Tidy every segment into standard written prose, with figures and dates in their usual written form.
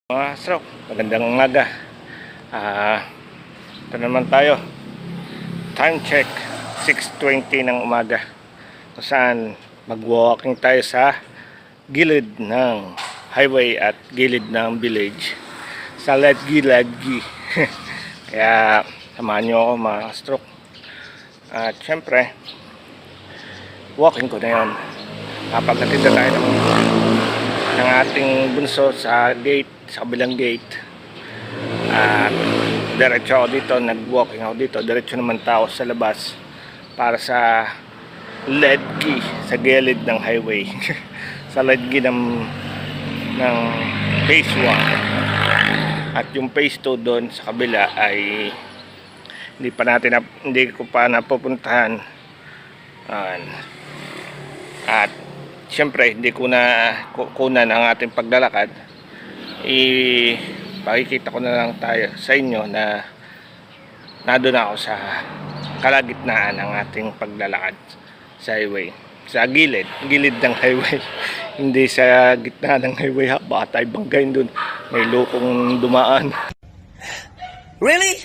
Mga stroke, magandang umaga. Ito naman tayo. Time check, 6:20 ng umaga. Kung saan mag-walking tayo sa gilid ng highway at gilid ng village. Sa Ladgi. Kaya samahan nyo ako mga stroke. At syempre, walking ko na yun. Kapagdating na tayo ng ating bunso sa gate, sa kabilang gate. At diretso ako dito, nag-walking ako dito. Diretso naman tao sa labas para sa Ledgi, sa gilid ng highway. Sa Ledgi ng phase 1. At yung phase 2 doon sa kabila ay hindi ko pa napupuntahan. At siyempre hindi ko na kunan ang ating paglalakad. Pakikita ko na lang tayo sa inyo na nandun ako sa kalagitnaan ng ating paglalakad sa highway, sa gilid ng highway. Hindi sa gitna ng highway ha, baka tayo banggain dun, may lokong dumaan. Really?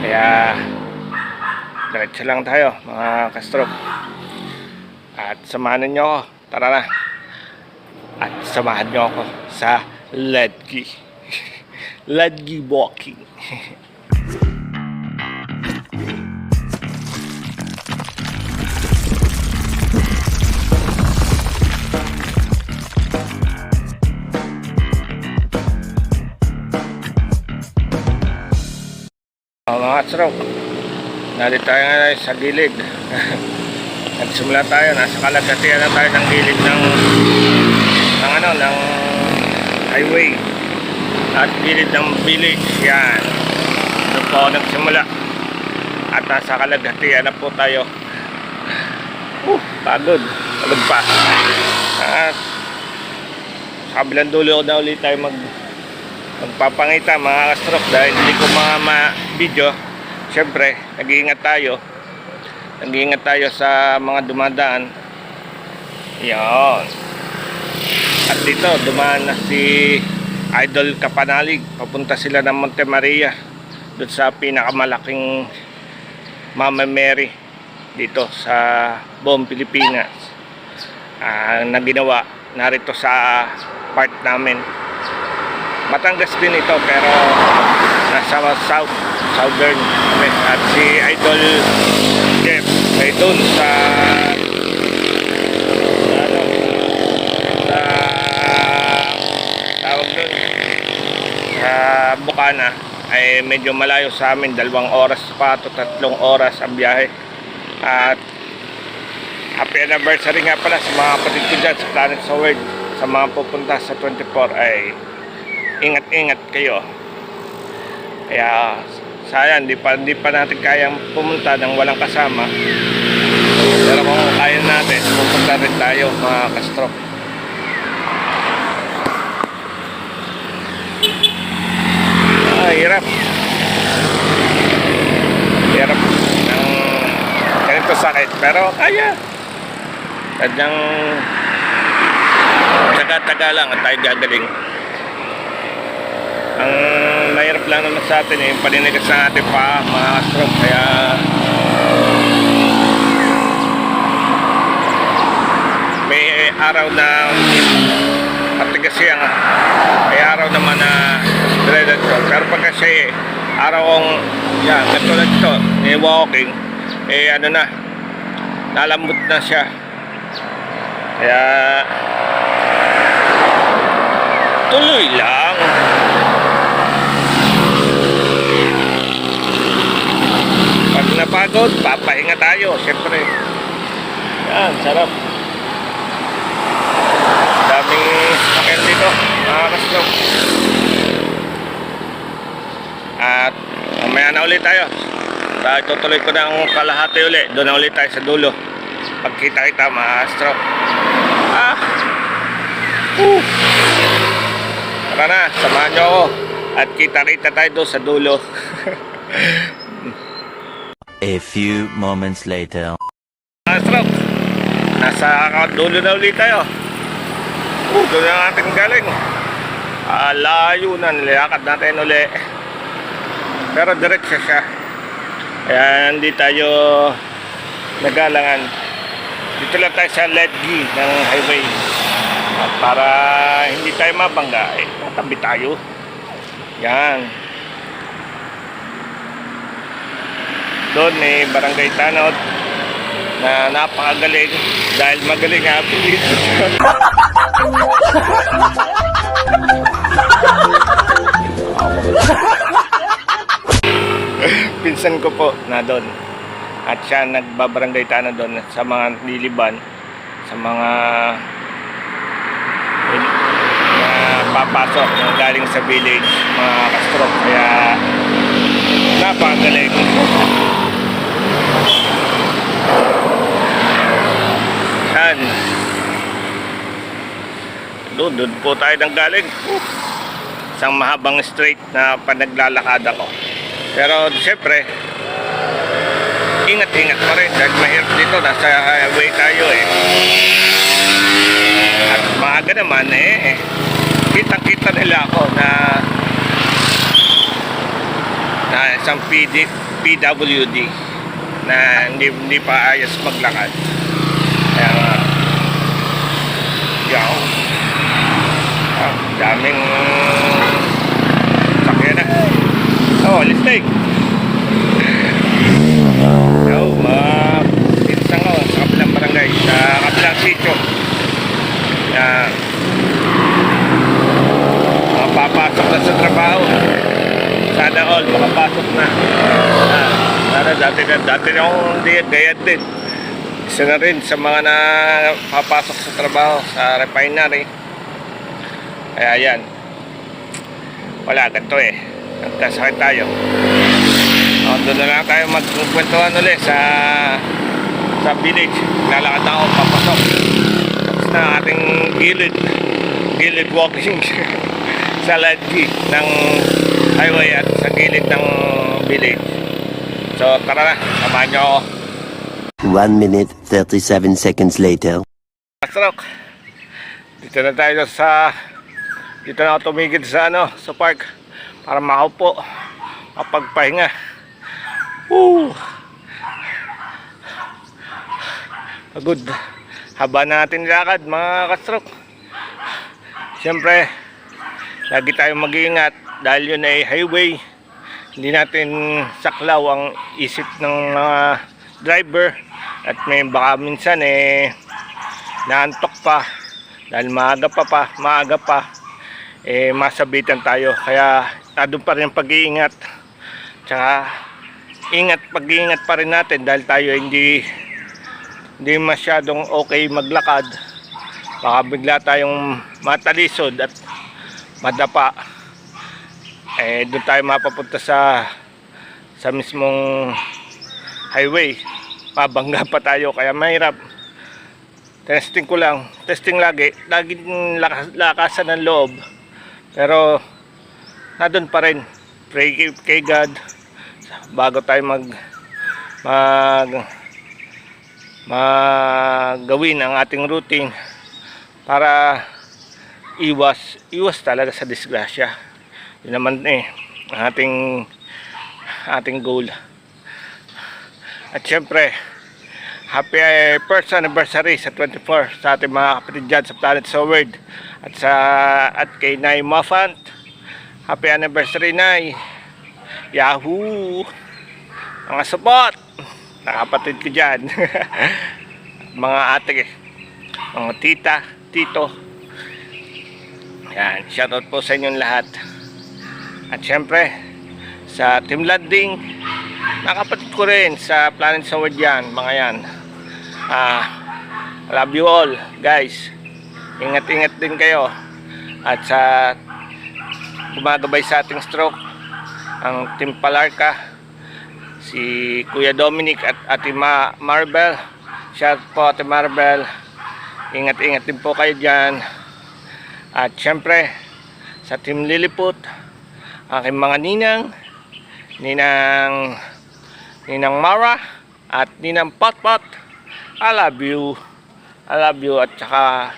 Kaya diretso lang tayo mga kastroke. At samahan niyo ako. Tara na. At samahan niyo ako sa Ledgi. Ledgi walking. Mga kastroke, narito tayo nga sa gilid. Nagsimula tayo, nasa kalagatian na tayo ng gilid ng highway at gilid ng village. Yan, doon po ako nagsimula at nasa kalagatian na po tayo. Pagod pa. At sa kabilang dulo na ulit tayo magpapangita mga kastroke dahil hindi ko ma-video. Siyempre, nag-iingat tayo sa mga dumadaan. Yan. At dito dumaan na si Idol Kapanalig, papunta sila ng Monte Maria, doon sa pinakamalaking Mama Mary dito sa buong Pilipinas, na ginawa narito sa part namin. Batangas din ito pero nasa southern kami. At si Idol Jeff ay doon sa tawag doon sa Bukana, ay medyo malayo sa amin, 2 oras pa to 3 oras ang biyahe. At happy anniversary nga pala sa mga kapatid ko dyan sa Planet sa World. Sa mga pupunta sa 24 ay ingat kayo. Kaya sayang hindi pa natin kayang pumunta ng walang kasama. Pero kung kaya natin, pupunta rin tayo mga kastroke. Hirap ng ganito sakit, pero kaya. Tadyang taga lang at tayo gagaling. Ang mahirap lang naman sa atin yung paninigas sa ating pa mga kastroke. Kaya may araw na matigas yan, may araw naman na diretso. Pero pag kasi araw kong yan, katulad ito walking, nalambot na siya. Kaya tuloy lang. Pag napagod, papahinga tayo, syempre. Yan, sarap. Daming sakyan dito, mga kastroke. At mamaya na ulit tayo. Tutuloy ko ng kalahati ulit. Doon na ulit tayo sa dulo. Pagkita-kita mga kastroke. Tara na, samahan nyo ako. At kita-kita tayo doon sa dulo. A few moments later. Kastroke, nasa Nasa dulo na ulit tayo. Doon na natin galing. Layo na, nilakad natin uli. Pero diretso siya. Kaya hindi tayo nagalangan. Dito lang tayo sa Ledgi ng highway. At para hindi tayo mabangga, tatabi tayo. Yan. Doon may Barangay Tanod na napakagaling dahil magaling nga pilit. Pinsan ko po na doon at siya nagbabarangay Tanod doon sa mga niliban, sa mga papasok na galing sa village, mga kastrok. Kaya napakagaling. Yan. Doon po tayo nang galing. Isang mahabang straight na panaglalakad ako. Pero siyempre, ingat-ingat pa rin dahil mahirap dito. Nasa highway tayo eh. At maaga naman kitang-kita nila ako na isang PWD na hindi pa ayos maglakad. Kaya daming sakyan na. Listing. Pinsang ko sa kabilang barangay, sa kabilang sitio. Papasok na sa trabaho. Sana all makapasok na. Dati na akong gayad din. Isa na rin sa mga na papasok sa trabaho sa refinery. Kaya yan, wala ganito nagkasakit tayo. Doon na lang tayo magkwentuhan ulit sa village. Lalakad na ako papasok. Tapos na ating gilid walking sa ledge ng highway at sa gilid ng village. So tara na, samahan nyo ako. 1 minute 37 seconds later. Kastrok, dito na tayo dito na ako tumigil sa sa park para makaupo, mapagpahinga. Pagod. Haba natin lakad mga kastrok. Siyempre, lagi tayong mag-iingat dahil yun ay highway. Hindi natin saklaw ang isip ng mga driver at may baka minsan naantok pa dahil maaga pa masabitan tayo. Kaya nandun pa rin pag-iingat, tsaka pag-iingat pa rin natin dahil tayo hindi masyadong okay maglakad. Baka bigla tayong matalisod at madapa. Doon tayo mapapunta sa mismong highway, pabangga pa tayo. Kaya mahirap. Testing lagi lakasan ng loob, pero nandun pa rin. Pray kay God bago tayo gawin ang ating routine para iwas talaga sa disgrasya. Yun naman ang ating goal. At syempre, happy first anniversary sa 24 sa ating mga kapatid dyan sa Planet Soward at kay Nay Mafant. Happy anniversary, Nay. Yahoo! Mga support na kapatid ko dyan. Mga ate, mga tita, tito. Yan, shoutout po sa inyong lahat. At syempre, sa Team Landing, nakapatid ko rin sa Planet Soward yan, mga yan. Love you all, guys. Ingat-ingat din kayo. At sa gumagabay sa ating stroke, ang Team Palarca, si Kuya Dominic at Ate Maribel. Shout po Ate Maribel. Ingat-ingat din po kayo dyan. At syempre, sa Team Lilliput, aking mga ninang Mara at ninang Potpot, I love you. I love you. At saka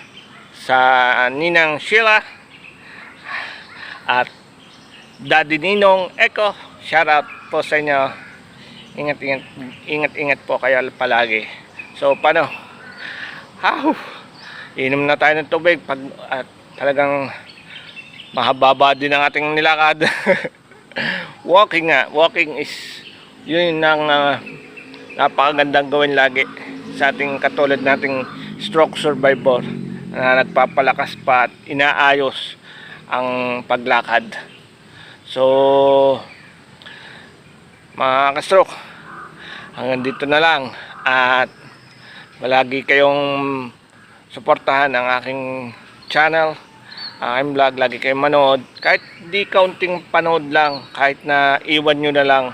sa Ninang Sheila at Daddy Ninong Eko, shout out po sa inyo. Ingat po kayo palagi. So paano? Inom na tayo ng tubig at talagang mahababa din ang ating nilakad. Walking is yun ang napakagandang gawin lagi sa ating katulad nating stroke survivor na nagpapalakas pa at inaayos ang paglakad. So mga ka-stroke, hanggang dito na lang at malagi kayong suportahan ang aking channel, aking vlog. Lagi kayong manood, kahit di kaunting panood lang, kahit na iwan nyo na lang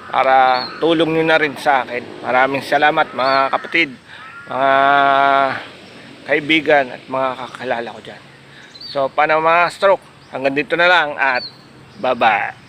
para tulong nyo na rin sa akin. Maraming salamat mga kapatid, mga kaibigan at mga kakilala ko dyan. So paano mga stroke, hanggang dito na lang at bye bye.